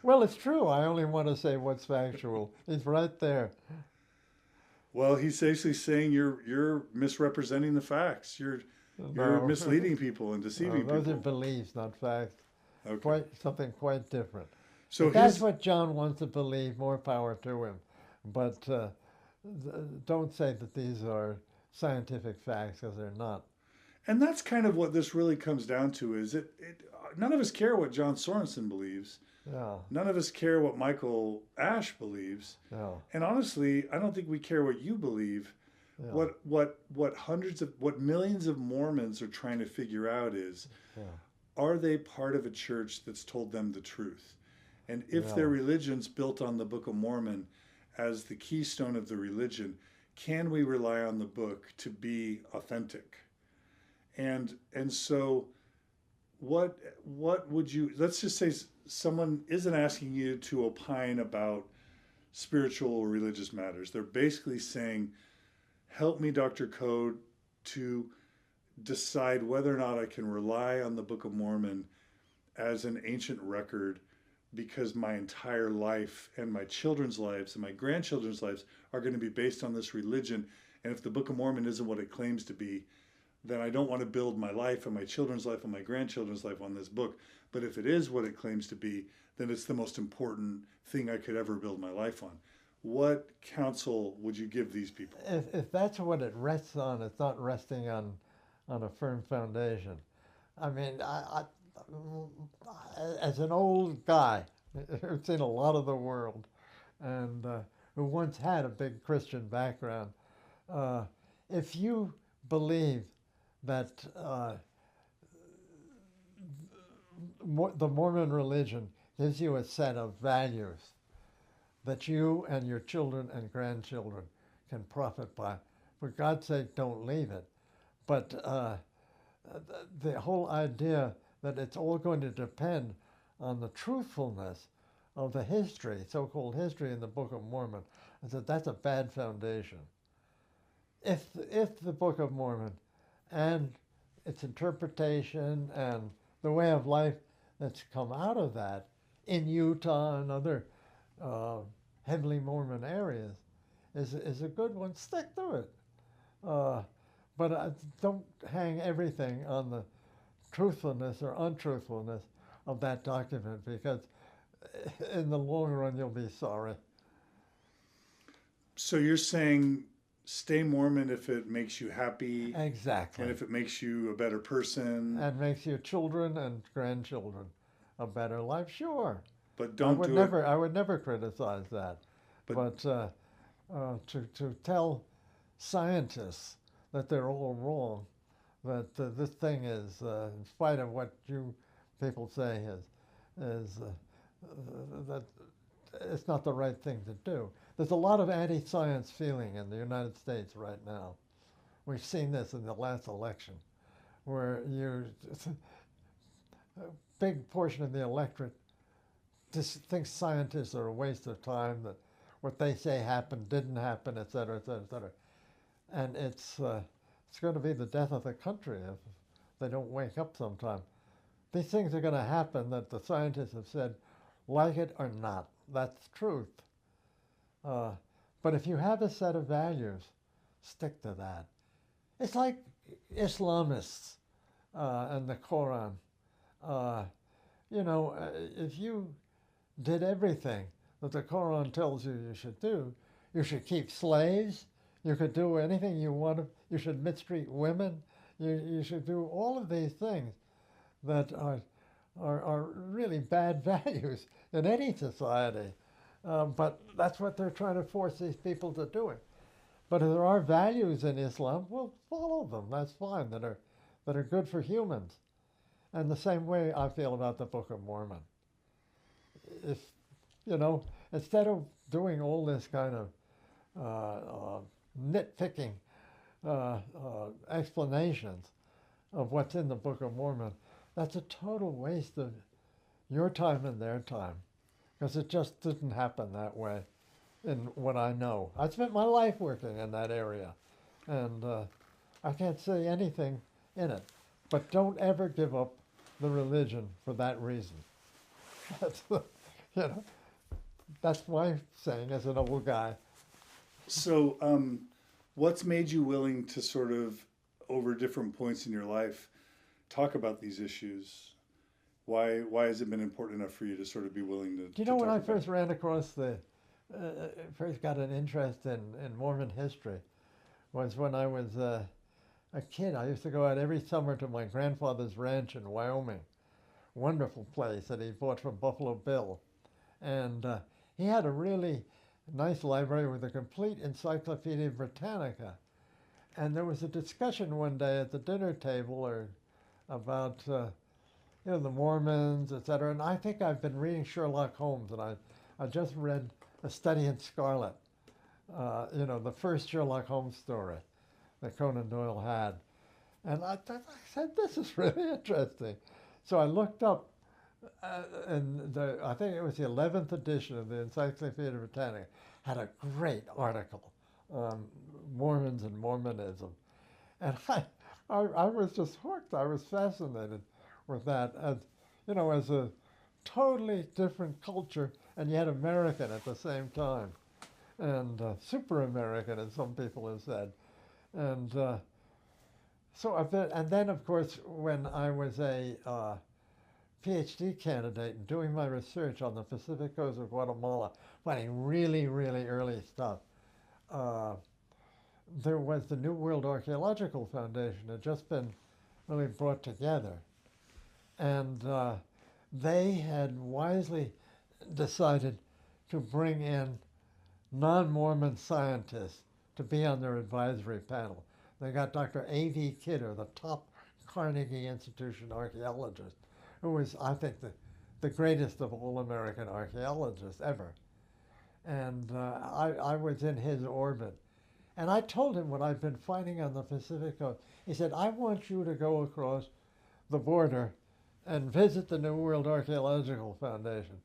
Well, it's true. I only want to say what's factual. It's right there. Well, he's basically saying you're misrepresenting the facts. You're misleading people and deceiving people. Those are beliefs, not facts. Okay. Something quite different. So that's what John wants to believe. More power to him. But don't say that these are scientific facts, because they're not. And that's kind of what this really comes down to, is none of us care what John Sorenson believes. Yeah. None of us care what Michael Ash believes. Yeah. And honestly, I don't think we care what you believe. Yeah. What millions of Mormons are trying to figure out is, are they part of a church that's told them the truth? And if their religion's built on the Book of Mormon as the keystone of the religion, can we rely on the book to be authentic? And so what would you, let's just say someone isn't asking you to opine about spiritual or religious matters. They're basically saying, help me, Dr. Code, to decide whether or not I can rely on the Book of Mormon as an ancient record, because my entire life and my children's lives and my grandchildren's lives are going to be based on this religion. And if the Book of Mormon isn't what it claims to be, then I don't want to build my life and my children's life and my grandchildren's life on this book. But if it is what it claims to be, then it's the most important thing I could ever build my life on. What counsel would you give these people? If that's what it rests on, it's not resting on a firm foundation. I mean, I as an old guy who's seen a lot of the world and who once had a big Christian background, if you believe that the Mormon religion gives you a set of values that you and your children and grandchildren can profit by, for God's sake, don't leave it. But the whole idea that it's all going to depend on the truthfulness of the history, so-called history in the Book of Mormon, I said that's a bad foundation. If the Book of Mormon and its interpretation and the way of life that's come out of that in Utah and other heavily Mormon areas is a good one, stick to it. But don't hang everything on the truthfulness or untruthfulness of that document, because in the long run you'll be sorry. So you're saying stay Mormon if it makes you happy. Exactly. And if it makes you a better person. And makes your children and grandchildren a better life, sure. But don't I would never criticize that. But to tell scientists that they're all wrong, that this thing is, in spite of what you people say, is that it's not the right thing to do. There's a lot of anti-science feeling in the United States right now. We've seen this in the last election, where a big portion of the electorate just thinks scientists are a waste of time, that what they say happened, didn't happen, et cetera, et cetera, et cetera. And it's going to be the death of the country if they don't wake up sometime. these things are going to happen that the scientists have said, like it or not. That's truth. But if you have a set of values, stick to that. It's like Islamists and the Quran. If you did everything that the Quran tells you should do, you should keep slaves, you could do anything you want, you should mistreat women, you should do all of these things that are really bad values in any society. But that's what they're trying to force these people to do it. But if there are values in Islam, well, follow them. That's fine, that are good for humans. And the same way I feel about the Book of Mormon. If, instead of doing all this kind of nitpicking explanations of what's in the Book of Mormon, that's a total waste of your time and their time, because it just didn't happen that way in what I know. I spent my life working in that area, and I can't say anything in it. But don't ever give up the religion for that reason. That's my saying as an old guy. So what's made you willing to sort of, over different points in your life, talk about these issues? Why has it been important enough for you to sort of be willing to? Do you know when I first ran across first got an interest in Mormon history was when I was a kid. I used to go out every summer to my grandfather's ranch in Wyoming. Wonderful place that he bought from Buffalo Bill. And he had a really nice library with a complete Encyclopedia Britannica. And there was a discussion one day at the dinner table about the Mormons, etc. And I think I've been reading Sherlock Holmes, and I just read A Study in Scarlet, the first Sherlock Holmes story that Conan Doyle had. And I said, this is really interesting. So I looked up, and I think it was the 11th edition of the Encyclopedia Britannica, had a great article on Mormons and Mormonism. And I was just hooked. I was fascinated with that, as a totally different culture, and yet American at the same time, and super American, as some people have said. And and then, of course, when I was a PhD candidate and doing my research on the Pacific coast of Guatemala, finding really, really early stuff, there was the New World Archaeological Foundation had just been really brought together. And they had wisely decided to bring in non-Mormon scientists to be on their advisory panel. They got Dr. A.V. Kidder, the top Carnegie Institution archaeologist, who was, I think, the greatest of all American archaeologists ever. And I was in his orbit. And I told him what I'd been finding on the Pacific coast. He said, I want you to go across the border and visit the New World Archaeological Foundation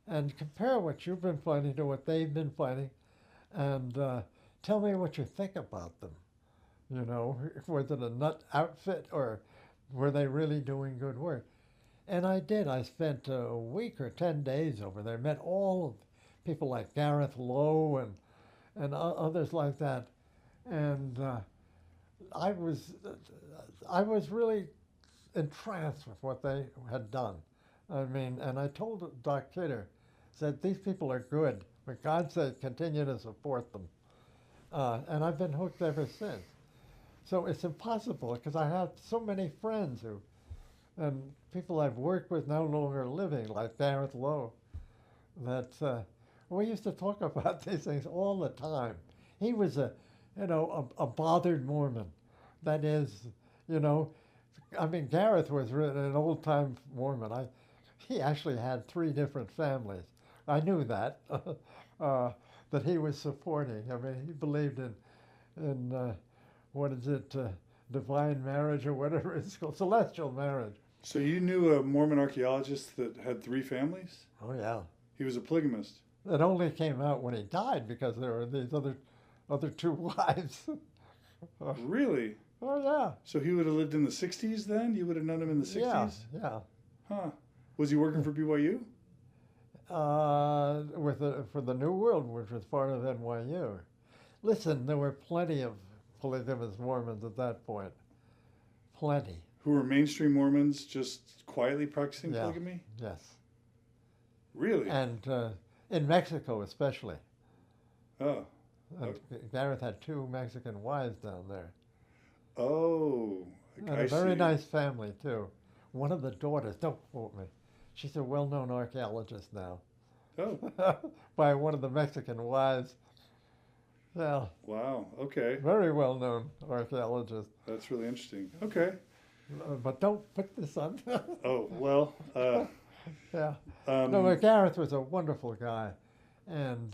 and compare what you've been finding to what they've been finding, and tell me what you think about them. Was it a nut outfit, or were they really doing good work? And I did. I spent a week or 10 days over there, met all of people like Gareth Lowe and others like that. And I was really entranced with what they had done. I mean, and I told Doc Kidder, said, these people are good. For God's sake, continue to support them. And I've been hooked ever since. So it's impossible, because I have so many friends and people I've worked with no longer living, like Gareth Lowe, that we used to talk about these things all the time. He was a bothered Mormon. That is, Gareth was an old-time Mormon. He actually had 3 different families. I knew that, that he was supporting. He believed in divine marriage, or whatever it's called, celestial marriage. So you knew a Mormon archaeologist that had 3 families? Oh, yeah. He was a polygamist. It only came out when he died, because there were these other 2 wives. Really? Oh, yeah. So he would have lived in the 60s then? You would have known him in the 60s? Yeah. Huh. Was he working for BYU? For the New World, which was part of NYU. Listen, there were plenty of polygamous Mormons at that point. Plenty. Who were mainstream Mormons just quietly practicing Yeah. polygamy? Yes. Really? And in Mexico especially. Oh. And Gareth had 2 Mexican wives down there. Oh. And I a very see. nice family, too. One of the daughters, don't quote me, she's a well-known archaeologist now, Oh. by one of the Mexican wives. Well, Wow. Okay. very well-known archaeologist. That's really interesting. Okay. But don't put this on. Oh, well, Yeah. No, but Gareth was a wonderful guy. And,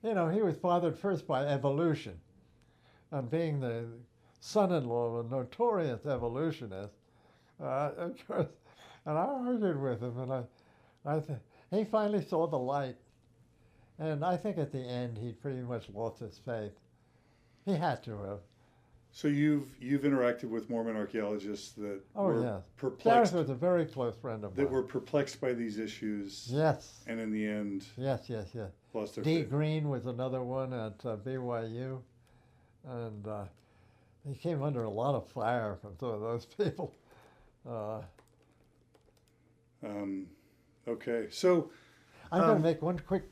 he was fathered first by evolution. And being the son-in-law of a notorious evolutionist, of course, and I argued with him, and he finally saw the light. And I think at the end he pretty much lost his faith. He had to have. so you've interacted with Mormon archaeologists that Oh, were yes. perplexed, Gareth was a very close friend of mine. that were perplexed by these issues, Yes. and in the end Yes. lost their D. faith. Green was another one at BYU. And he came under a lot of fire from some of those people. Okay, so I'm going to make one quick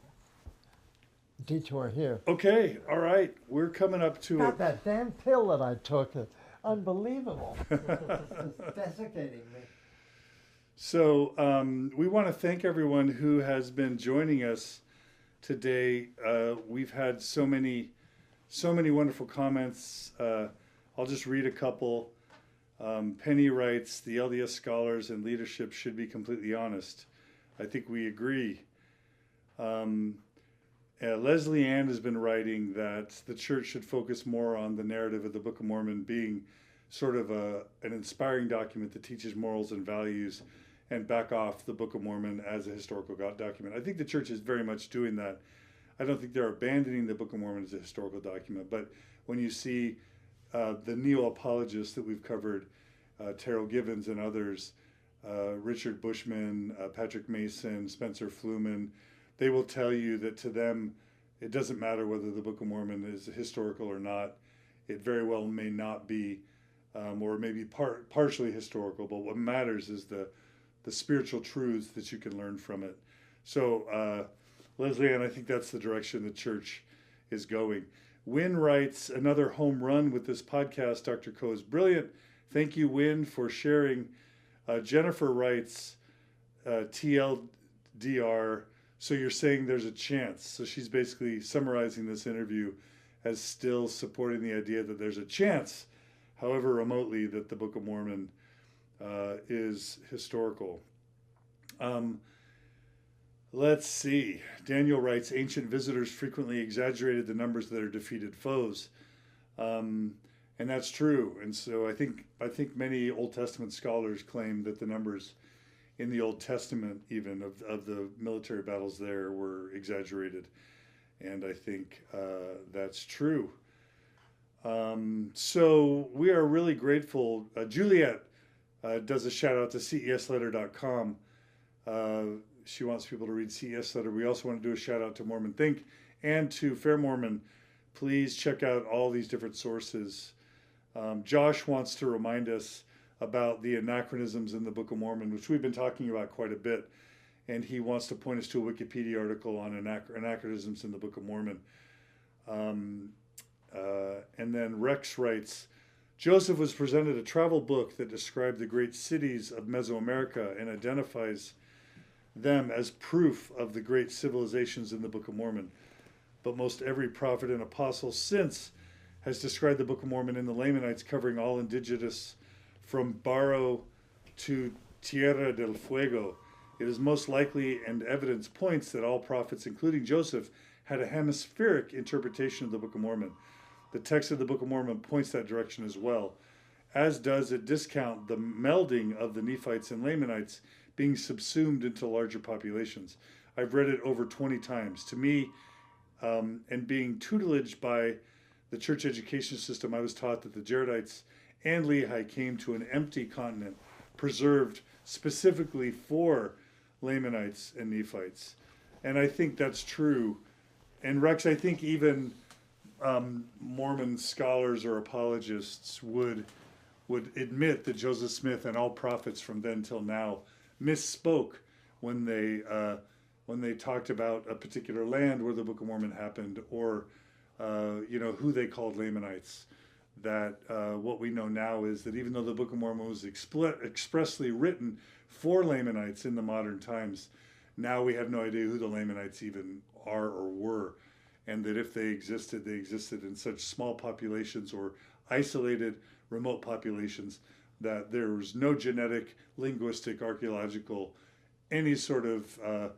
detour here. okay, all right, we're coming up to God, that damn pill that I took is unbelievable. It's desiccating me. So we want to thank everyone who has been joining us today. We've had so many wonderful comments. I'll just read a couple. Penny writes, the LDS scholars and leadership should be completely honest. I think we agree. Leslie Ann has been writing that the church should focus more on the narrative of the Book of Mormon being sort of an inspiring document that teaches morals and values, and back off the Book of Mormon as a historical document. I think the church is very much doing that. I don't think they're abandoning the Book of Mormon as a historical document, but when you see the neo-apologists that we've covered, Terrell Givens and others, Richard Bushman, Patrick Mason, Spencer Fluman, they will tell you that to them, it doesn't matter whether the Book of Mormon is historical or not. It very well may not be, or maybe partially historical, but what matters is the spiritual truths that you can learn from it. So, Leslie Ann, I think that's the direction the church is going. Wynn writes, another home run with this podcast. Dr. Coe is brilliant. Thank you, Wynn, for sharing. Jennifer writes, TLDR, so you're saying there's a chance. So she's basically summarizing this interview as still supporting the idea that there's a chance, however remotely, that the Book of Mormon is historical. Let's see. Daniel writes, ancient visitors frequently exaggerated the numbers of their defeated foes. And that's true. And so I think many Old Testament scholars claim that the numbers in the Old Testament, even of the military battles there, were exaggerated. And I think that's true. So we are really grateful. Juliet does a shout out to cesletter.com. She wants people to read CES Letter. We also want to do a shout out to Mormon Think and to Fair Mormon. Please check out all these different sources. Josh wants to remind us about the anachronisms in the Book of Mormon, which we've been talking about quite a bit. And he wants to point us to a Wikipedia article on anachronisms in the Book of Mormon. And then Rex writes, Joseph was presented a travel book that described the great cities of Mesoamerica and identifies them as proof of the great civilizations in the Book of Mormon. But most every prophet and apostle since has described the Book of Mormon in the Lamanites, covering all indigenous from Baro to Tierra del Fuego. It is most likely, and evidence points, that all prophets, including Joseph, had a hemispheric interpretation of the Book of Mormon. The text of the Book of Mormon points that direction as well, as does it discount the melding of the Nephites and Lamanites being subsumed into larger populations. I've read it over 20 times. To me, and being tutelaged by the church education system, I was taught that the Jaredites and Lehi came to an empty continent preserved specifically for Lamanites and Nephites. And I think that's true. And Rex, I think even Mormon scholars or apologists would admit that Joseph Smith and all prophets from then till now misspoke when they talked about a particular land where the Book of Mormon happened, or who they called Lamanites. That what we know now is that even though the Book of Mormon was expressly written for Lamanites in the modern times, now we have no idea who the Lamanites even are or were, and that if they existed in such small populations or isolated, remote populations that there was no genetic, linguistic, archaeological, any sort of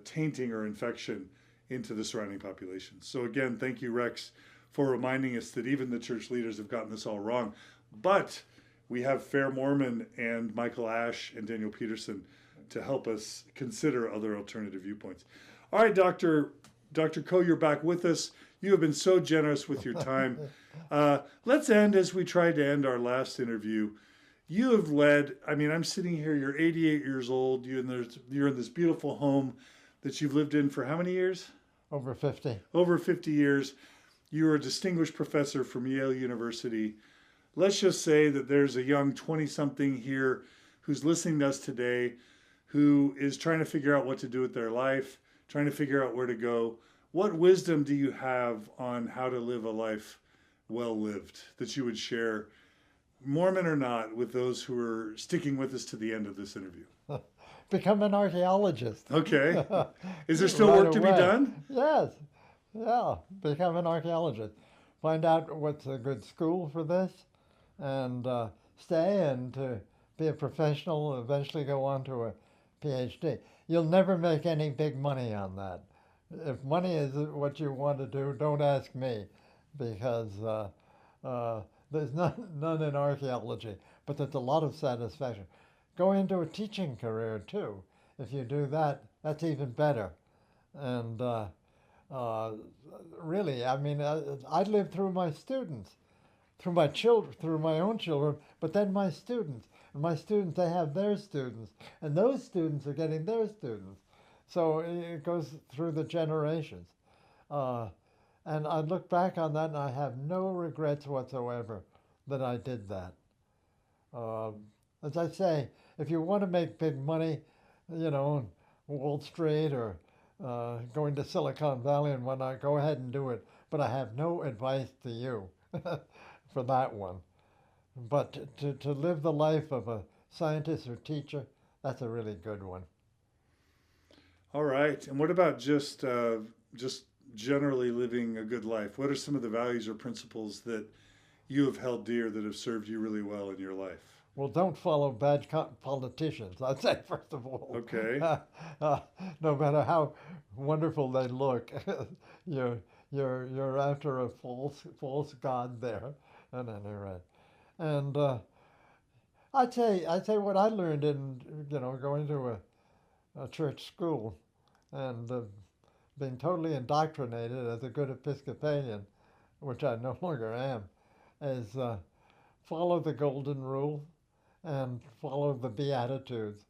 tainting or infection into the surrounding population. So again, thank you, Rex, for reminding us that even the church leaders have gotten this all wrong. But we have Fair Mormon and Michael Ash and Daniel Peterson to help us consider other alternative viewpoints. All right, Dr. Coe, you're back with us. You have been so generous with your time. Let's end as we tried to end our last interview. You have led, I'm sitting here, you're 88 years old, you're in this beautiful home that you've lived in for how many years? Over 50. Over 50 years. You're a distinguished professor from Yale University. Let's just say that there's a young 20-something here who's listening to us today, who is trying to figure out what to do with their life, trying to figure out where to go. What wisdom do you have on how to live a life well lived that you would share, Mormon or not, with those who are sticking with us to the end of this interview? Become an archaeologist. Okay. Is there still Right work to be away. done? Yes. Yeah. Become an archaeologist. Find out what's a good school for this, and stay and to be a professional, eventually go on to a PhD. You'll never make any big money on that. If money is what you want to do, don't ask me, because there's none in archaeology, but there's a lot of satisfaction. Go into a teaching career too. If you do that, that's even better. And really, I lived through my students, through my children, through my own children, but then my students. And my students, they have their students, and those students are getting their students. So it goes through the generations. And I look back on that and I have no regrets whatsoever that I did that. As I say, if you want to make big money, on Wall Street or going to Silicon Valley and whatnot, go ahead and do it. But I have no advice to you for that one. But to live the life of a scientist or teacher, that's a really good one. All right. And what about just generally living a good life? What are some of the values or principles that you have held dear that have served you really well in your life? Well, don't follow bad politicians, I'd say, first of all. Okay. No matter how wonderful they look, you're after a false god there, at any rate. And I'd say what I learned in going to a church school and being totally indoctrinated as a good Episcopalian, which I no longer am, is follow the golden rule and follow the Beatitudes,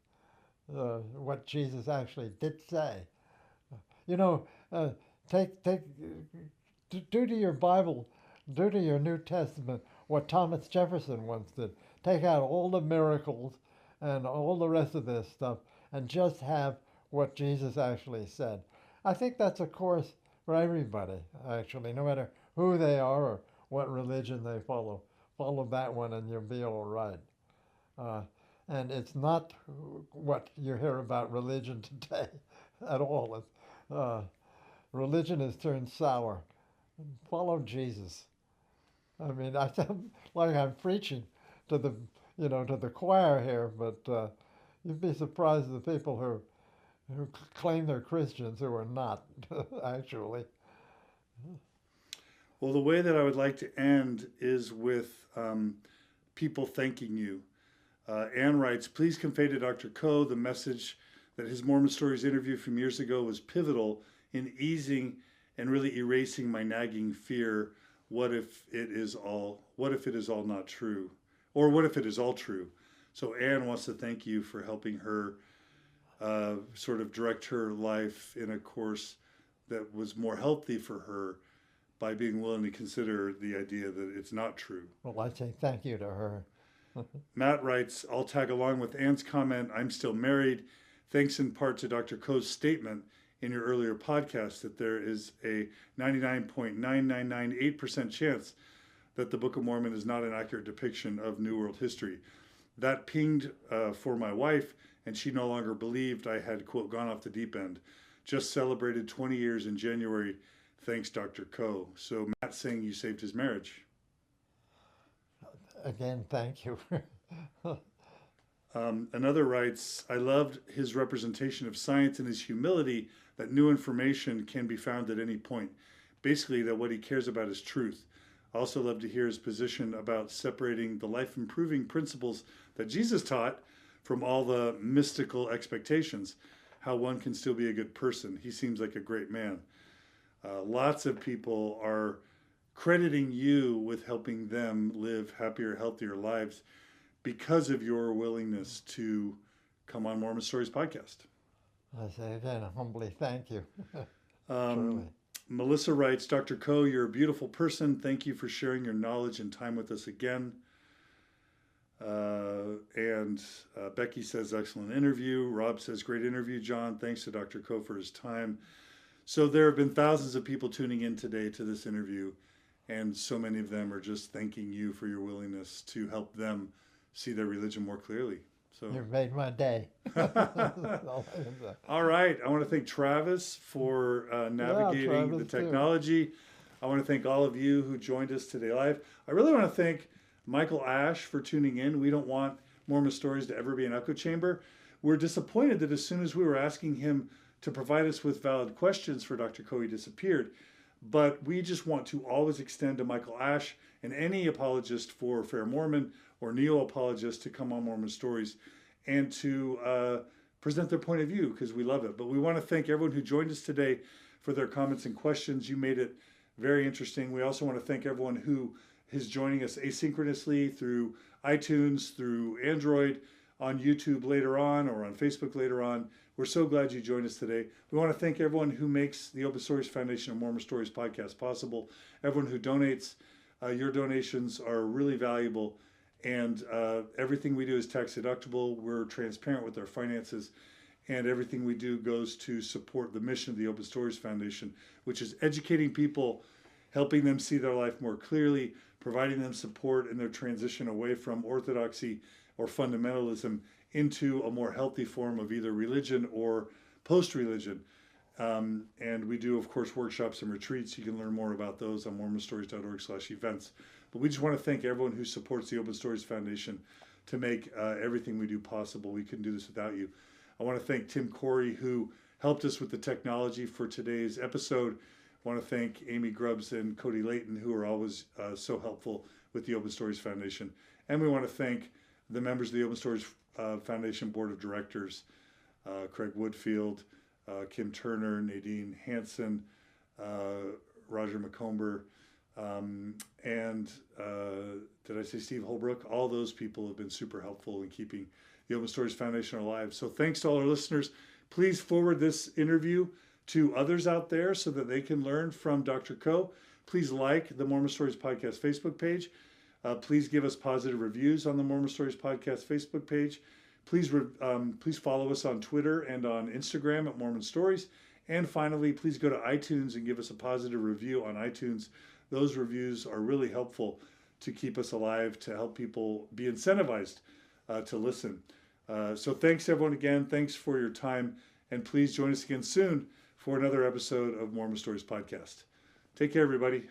what Jesus actually did say. Do to your Bible, do to your New Testament what Thomas Jefferson once did. Take out all the miracles and all the rest of this stuff and just have what Jesus actually said. I think that's a course for everybody, actually, no matter who they are or what religion they follow. Follow that one and you'll be all right. And it's not what you hear about religion today at all. Religion has turned sour. Follow Jesus. I sound like I'm preaching to the choir here, but you'd be surprised at the people who claim they're Christians who are not, actually. Well, the way that I would like to end is with people thanking you. Anne writes, please convey to Dr. Coe the message that his Mormon Stories interview from years ago was pivotal in easing and really erasing my nagging fear. What if it is all not true? Or what if it is all true? So Anne wants to thank you for helping her sort of direct her life in a course that was more healthy for her by being willing to consider the idea that it's not true. Well, I say thank you to her. Matt writes, I'll tag along with Anne's comment, I'm still married. Thanks in part to Dr. Koh's statement in your earlier podcast that there is a 99.9998% chance that the Book of Mormon is not an accurate depiction of New World history. That pinged for my wife, and she no longer believed I had, quote, gone off the deep end. Just celebrated 20 years in January. Thanks, Dr. Koh. So Matt's saying you saved his marriage. Again, thank you. Another writes, I loved his representation of science and his humility that new information can be found at any point. Basically, that what he cares about is truth. I also love to hear his position about separating the life-improving principles that Jesus taught from all the mystical expectations, how one can still be a good person. He seems like a great man. Lots of people are crediting you with helping them live happier, healthier lives because of your willingness to come on Mormon Stories podcast. I say again, humbly thank you. Truly. Melissa writes, Dr. Koh, you're a beautiful person. Thank you for sharing your knowledge and time with us again. And Becky says, excellent interview. Rob says, great interview, John. Thanks to Dr. Koh for his time. So there have been thousands of people tuning in today to this interview, and so many of them are just thanking you for your willingness to help them see their religion more clearly. So You've made my day. all right. I want to thank Travis for navigating Travis the technology. I want to thank all of you who joined us today live. I really want to thank Michael Ash for tuning in. We don't want Mormon Stories to ever be an echo chamber. We're disappointed that as soon as we were asking him to provide us with valid questions for Dr. Koh, he disappeared. But we just want to always extend to Michael Ash and any apologist for Fair Mormon or neo-apologist to come on Mormon Stories and to present their point of view, because we love it. But we want to thank everyone who joined us today for their comments and questions. You made it very interesting. We also want to thank everyone who is joining us asynchronously through iTunes, through Android, on YouTube later on, or on Facebook later on. We're so glad you joined us today. We want to thank everyone who makes the Open Stories Foundation of Mormon Stories podcast possible, everyone who donates. Your donations are really valuable, and everything we do is tax deductible. We're transparent with our finances, and everything we do goes to support the mission of the Open Stories Foundation, which is educating people, helping them see their life more clearly, providing them support in their transition away from orthodoxy or fundamentalism into a more healthy form of either religion or post-religion. And we do, of course, workshops and retreats. You can learn more about those on mormonstories.org/events. But we just want to thank everyone who supports the Open Stories Foundation to make everything we do possible. We couldn't do this without you. I want to thank Tim Corey, who helped us with the technology for today's episode. I want to thank Amy Grubbs and Cody Layton, who are always so helpful with the Open Stories Foundation. And we want to thank the members of the Open Stories Foundation Board of Directors, Craig Woodfield, Kim Turner, Nadine Hansen, Roger McComber, and did I say Steve Holbrook? All those people have been super helpful in keeping the Open Stories Foundation alive. So thanks to all our listeners. Please forward this interview to others out there so that they can learn from Dr. Koh. Please like the Mormon Stories Podcast Facebook page. Please give us positive reviews on the Mormon Stories Podcast Facebook page. Please follow us on Twitter and on Instagram at Mormon Stories. And finally, please go to iTunes and give us a positive review on iTunes. Those reviews are really helpful to keep us alive, to help people be incentivized to listen. So thanks, everyone, again. Thanks for your time. And please join us again soon for another episode of Mormon Stories Podcast. Take care, everybody.